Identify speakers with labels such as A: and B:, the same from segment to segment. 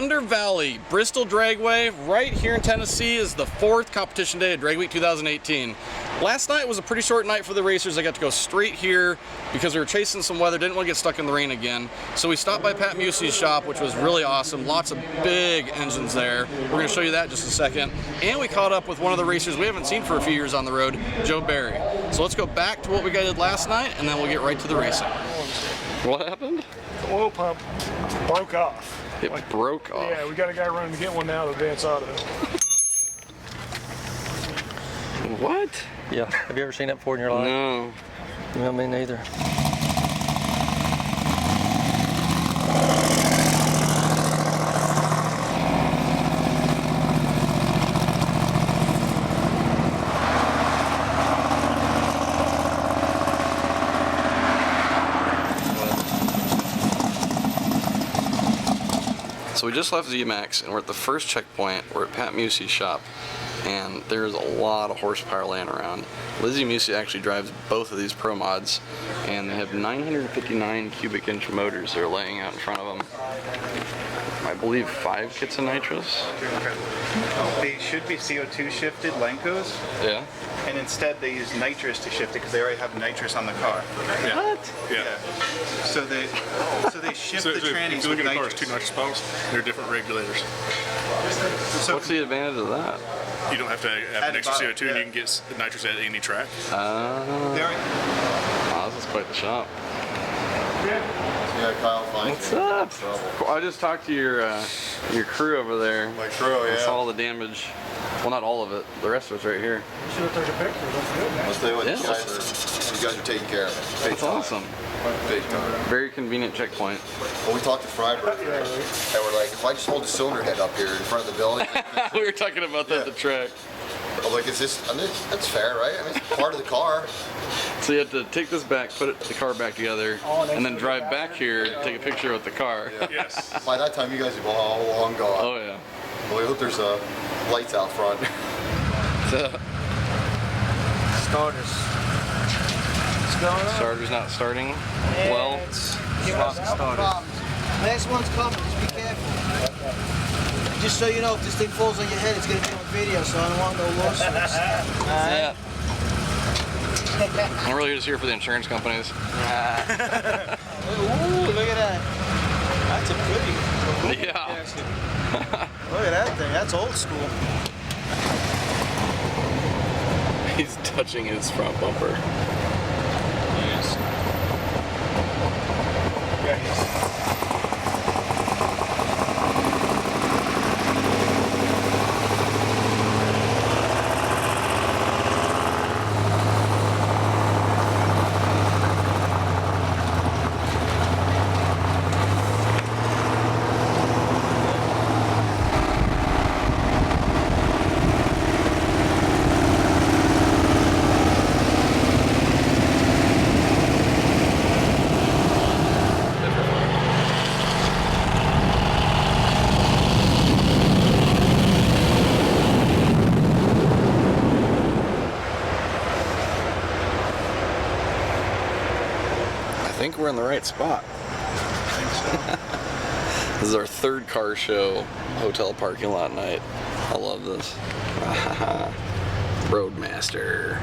A: Thunder Valley Bristol Dragway right here in Tennessee is the 4th competition day of Drag Week 2018. Last night was a pretty short night for the racers. I got to go straight here because we were chasing some weather, didn't want to get stuck in the rain again. So we stopped by Pat Musi's shop, which was really awesome. Lots of big engines there. We're going to show you that in just a second. And we caught up with one of the racers we haven't seen for a few years on the road, Joe Barry. So let's go back to what we did last night, and then we'll get right to the racing. What happened?
B: The oil pump broke off.
A: It broke off.
B: Yeah, we got a guy running to get one now at Advance Auto.
A: What?
C: Yeah. Have you ever seen that before in your life?
A: No.
C: No, me neither.
A: So we just left ZMAX and we're at the first checkpoint. We're at Pat Musi's shop, and there's a lot of horsepower laying around. Lizzie Musi actually drives both of these Pro Mods, and they have 959 cubic inch motors they're laying out in front of them. I believe 5 kits of nitrous.
D: They should be CO2 shifted Lenkos.
A: Yeah.
D: And instead they use nitrous to shift it because they already have nitrous on the car.
A: Yeah. What?
D: Yeah. So they shift the trannies
E: if you look
D: with
E: at the
D: nitrous.
E: car's 2 nitrous pumps, they're different regulators.
D: So
A: What's the advantage of that?
E: You don't have to have an extra CO2 and you can get nitrous at any track.
A: Wow, this is quite the shop.
F: Yeah, Kyle, fine.
A: What's up? I just talked to your crew over there.
F: My crew, yeah.
A: I saw all the damage. Well, not all of it. The rest of it's right here.
B: You should have taken a picture. That's good.
F: I'll tell you what,
A: Yeah.
F: you guys are taking care of it.
A: That's awesome.
F: Big time.
A: Very convenient checkpoint.
F: Well, we talked to Freiburg, and we're like, if I just hold the cylinder head up here in front of the building,
A: We were talking about that at the track.
F: I'm like, is this, I mean, that's fair, right? I mean, it's part of the car.
A: So you have to take this back, put the car back together, and then drive back here, take a picture with the car.
F: Yeah.
E: Yes.
F: By that time, you guys have all long gone.
A: Oh yeah.
F: Well, look, there's lights out front.
C: Starters. What's going on?
A: Starter's not starting. Well,
C: Starters.
G: Next one's coming, just be careful. Just so you know, if this thing falls on your head, it's going to be on video, so I don't want no lawsuits.
A: yeah. I'm really just here for the insurance companies.
G: Ooh, look at that. That's a pretty.
A: Yeah.
G: Look at that thing, that's old school.
A: He's touching his front bumper.
G: Yes.
A: I think we're in the right spot. This is our 3rd car show hotel parking lot night. I love this. Roadmaster.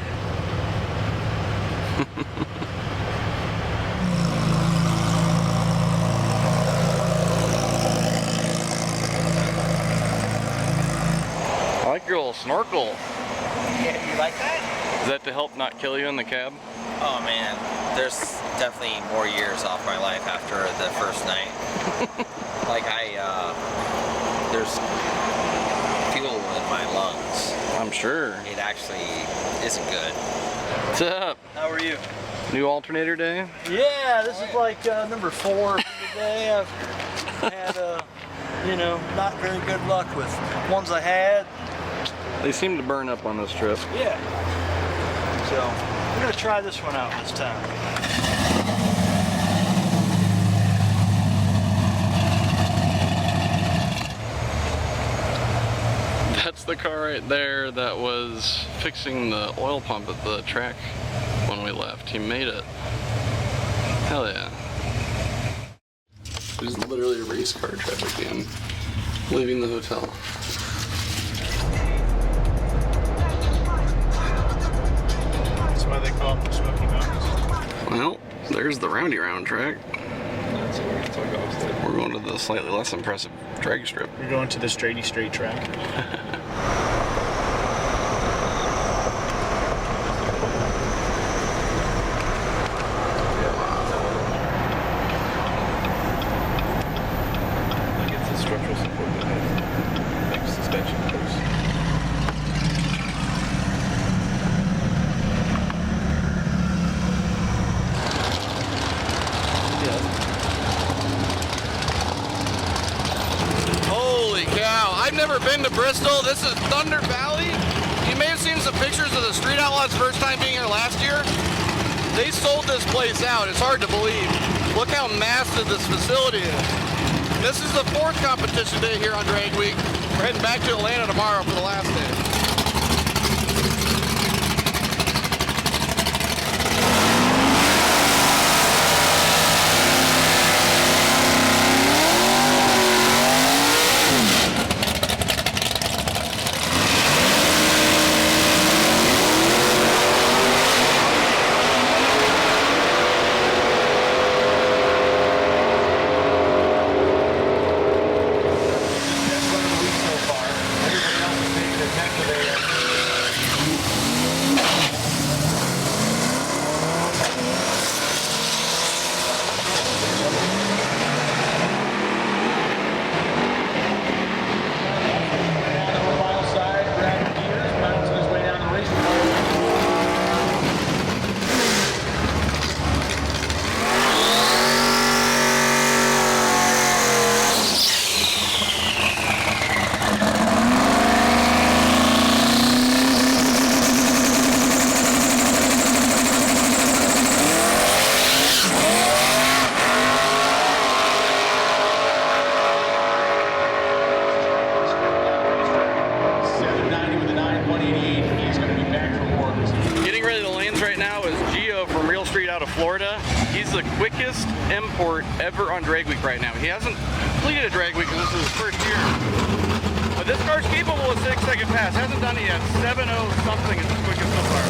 A: I like your little snorkel.
C: Yeah, you like that?
A: Is that to help not kill you in the cab?
C: Oh man, there's definitely more years off my life after the first night. Like there's fuel in my lungs.
A: I'm sure.
C: It actually isn't good.
A: What's up?
G: How are you?
A: New alternator day?
G: Yeah, this is like number 4 for the day. I've had, you know, not very good luck with ones I had.
A: They seem to burn up on this trip.
G: Yeah. So, we're going to try this one out this time.
A: That's the car right there that was fixing the oil pump at the track when we left. He made it. Hell yeah. There's literally a race car track again. leaving the hotel.
D: That's why they call them Smoky Mountains.
A: Well, there's the roundy round track. We're going to the slightly less impressive drag strip.
D: We're going to the straighty straight track. Structural support that has like suspension posts.
A: Holy cow, I've never been to Bristol. This is Thunder Valley. You may have seen some pictures of the Street Outlaws first time being here last year. They sold this place out. It's hard to believe. Look how massive this facility is. This is the 4th competition day here on Drag Week. We're heading back to Atlanta tomorrow for the last day. Florida. He's the quickest import ever on Drag Week right now. He hasn't completed a Drag Week because this is his first year. But this car's capable of 6-second pass. Hasn't done it yet. 7.0 something is the quickest so far.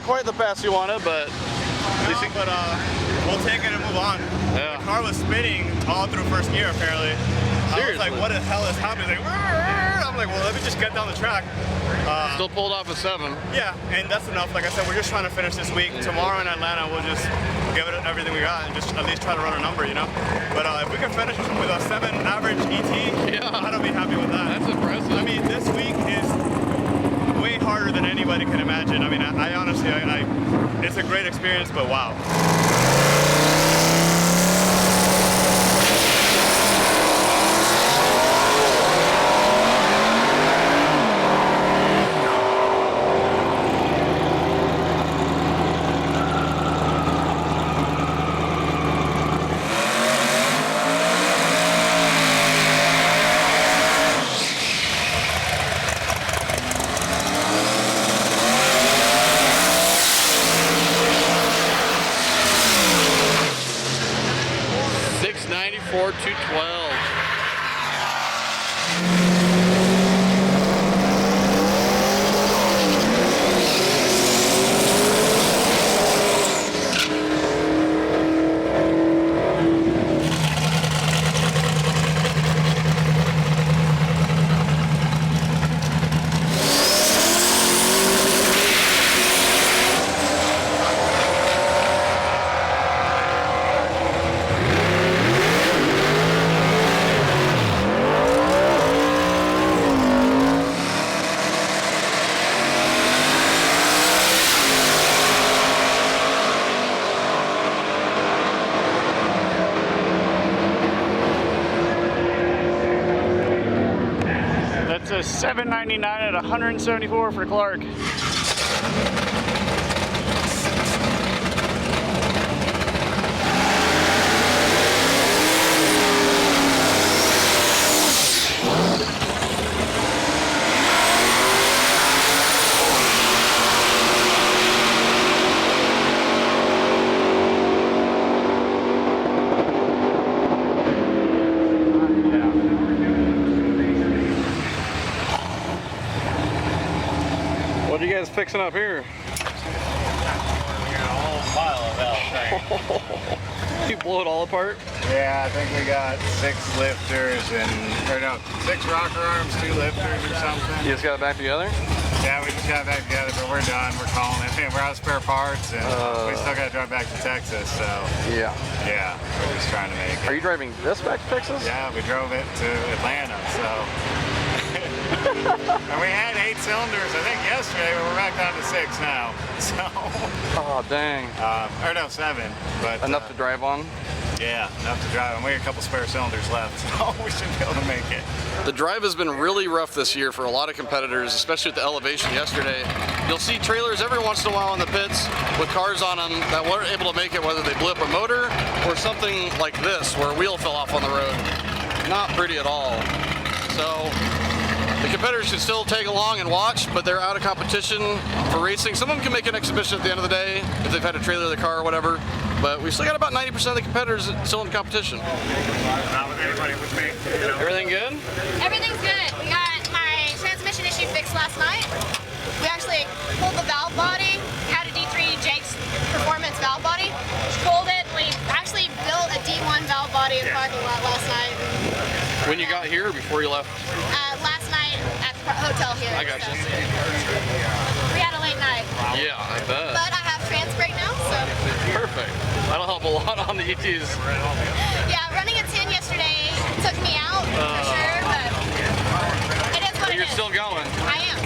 A: Quite the pass you wanted, but
H: we'll take it and move on.
A: Yeah.
H: The car was spinning all through first gear apparently.
A: Seriously?
H: I was like, what the hell is happening? Like, I'm like, well, let me just get down the track.
A: Still pulled off a 7.
H: Yeah, and that's enough. Like I said, we're just trying to finish this week. Tomorrow in Atlanta, we'll just give it everything we got and just at least try to run a number, you know? But if we can finish with a 7 average ET,
A: yeah,
H: I'd be happy with that.
A: That's impressive.
H: I mean, this week is way harder than anybody can imagine. I mean, I honestly, it's a great experience, but wow. $7.99 at 174 for Clark.
A: What are you guys fixing up here? You blow it all apart?
I: Yeah, I think we got 6 lifters or no, 6 rocker arms, 2 lifters or something.
A: You just got it back together?
I: Yeah, we just got it back together, but we're done. We're calling it. We're out of spare parts, and we still got to drive back to Texas. So
A: yeah,
I: we're just trying to make it.
A: Are you driving this back to Texas?
I: Yeah, we drove it to Atlanta. So, and we had 8 cylinders, I think, yesterday, but we're back down to 6 now. So,
A: oh dang.
I: Or no, 7, but
A: enough to drive on.
I: Yeah, enough to drive, and we got a couple spare cylinders left, so we should be able to make it.
A: The drive has been really rough this year for a lot of competitors, especially at the elevation yesterday. You'll see trailers every once in a while in the pits with cars on them that weren't able to make it, whether they blew up a motor or something like this, where a wheel fell off on the road. Not pretty at all. So the competitors should still tag along and watch, but they're out of competition for racing. Some of them can make an exhibition at the end of the day if they've had to trailer the car or whatever. But we still got about 90% of the competitors still in competition. Everything good?
J: Everything's good. We got my transmission issue fixed last night. We actually pulled the valve body, had a D3 Jake's performance valve body, pulled it. We actually built a D1 valve body in the parking lot last night.
A: When you got here or before you left?
J: Last night at the hotel here.
A: I got you.
J: We had a late night.
A: Yeah, I bet.
J: But I have trans brake now, so.
A: Perfect. That'll help a lot on the ETs.
J: Yeah, running a 10 yesterday took me out for sure, but it is what it is.
A: You're still going.
J: I am.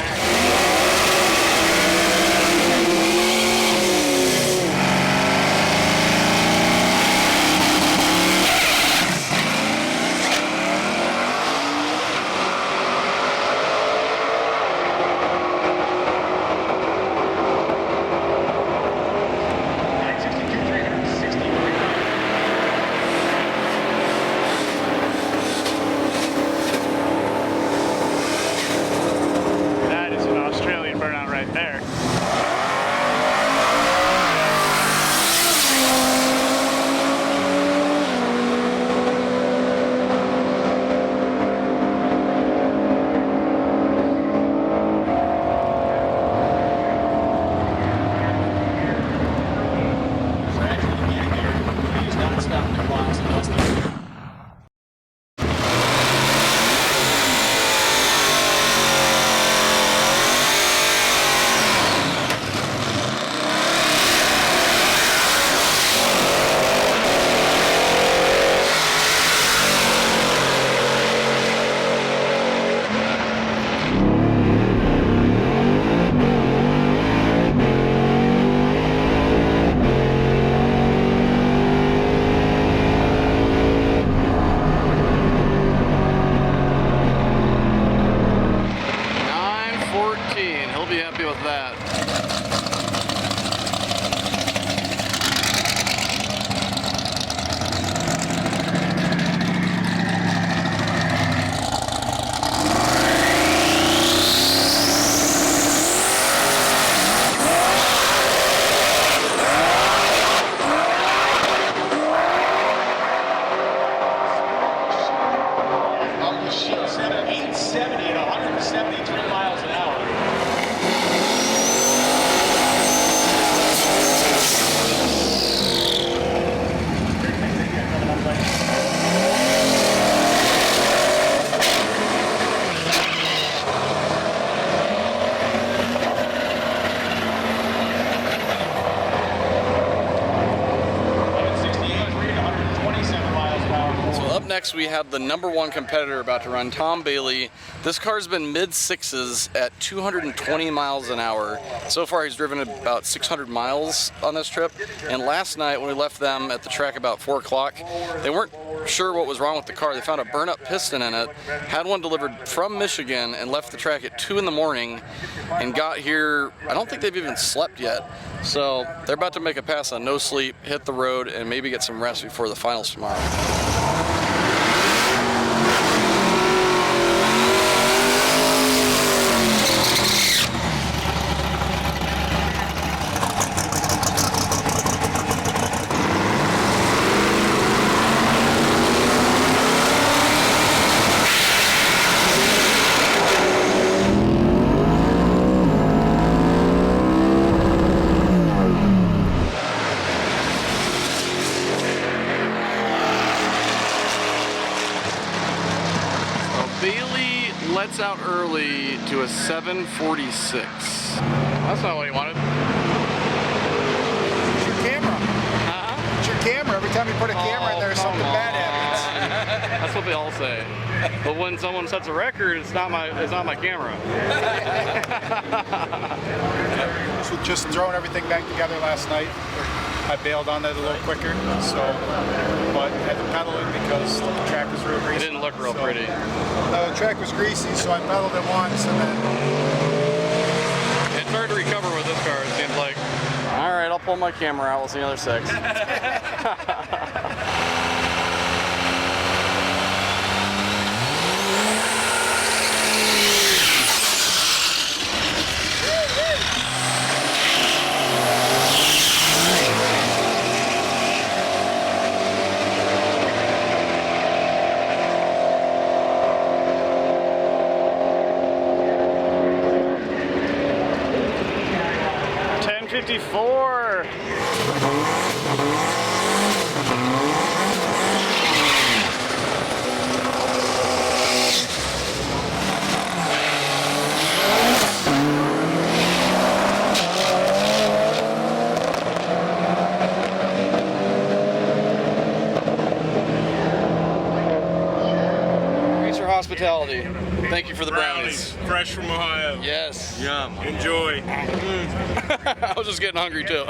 A: 914. He'll be happy with that. Next we have the #1 competitor about to run, Tom Bailey. This car's been mid-6s at 220 miles an hour. So far he's driven about 600 miles on this trip, and last night when we left them at the track about 4 o'clock, they weren't sure what was wrong with the car. They found a burn-up piston in it, had one delivered from Michigan, and left the track at 2 in the morning and got here. I don't think they've even slept yet. So they're about to make a pass on no sleep, hit the road, and maybe get some rest before the finals tomorrow. Pits out early to a 7:46. That's not what he wanted.
K: It's your camera. It's your camera. Every time you put a camera in there, something bad happens.
A: That's what they all say. But when someone sets a record, it's not my camera.
K: So just throwing everything back together last night. I bailed on that a little quicker, so, but had to pedal it because the track was real greasy.
A: It didn't look real pretty.
K: No, the track was greasy, so I pedaled it once and then...
A: It's hard to recover with this car, it seems like. All right, I'll pull my camera out. We'll see another 6. Hospitality. Thank you for the brownies.
E: Fresh from Ohio.
A: Yes.
E: Yum. Enjoy.
A: I was just getting hungry too.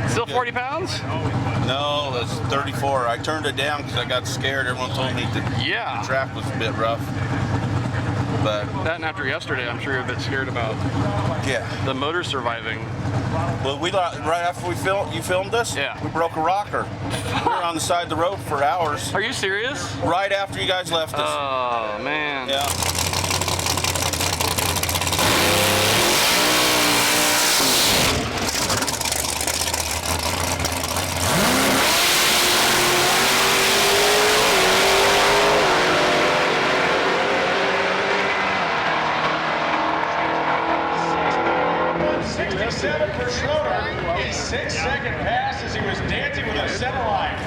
A: Still 40 pounds?
L: No, it's 34. I turned it down because I got scared. Everyone told me the track was a bit rough. But
A: that and after yesterday, I'm sure you're a bit scared about the motor surviving.
L: Well, we right after you filmed us, we broke a rocker. We were on the side of the road for hours.
A: Are you serious?
L: Right after you guys left us.
A: Oh man.
L: Yeah.
M: For Schroeder, a 6-second pass as he was dancing with the center line.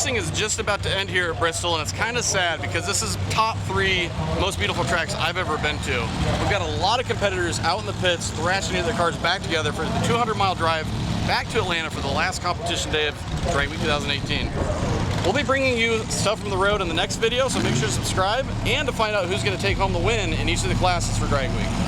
A: Is just about to end here at Bristol, and it's kind of sad because this is top 3 most beautiful tracks I've ever been to. We've got a lot of competitors out in the pits thrashing their cars back together for the 200-mile drive back to Atlanta for the last competition day of Drag Week 2018. We'll be bringing you stuff from the road in the next video, so make sure to subscribe and to find out who's going to take home the win in each of the classes for Drag Week.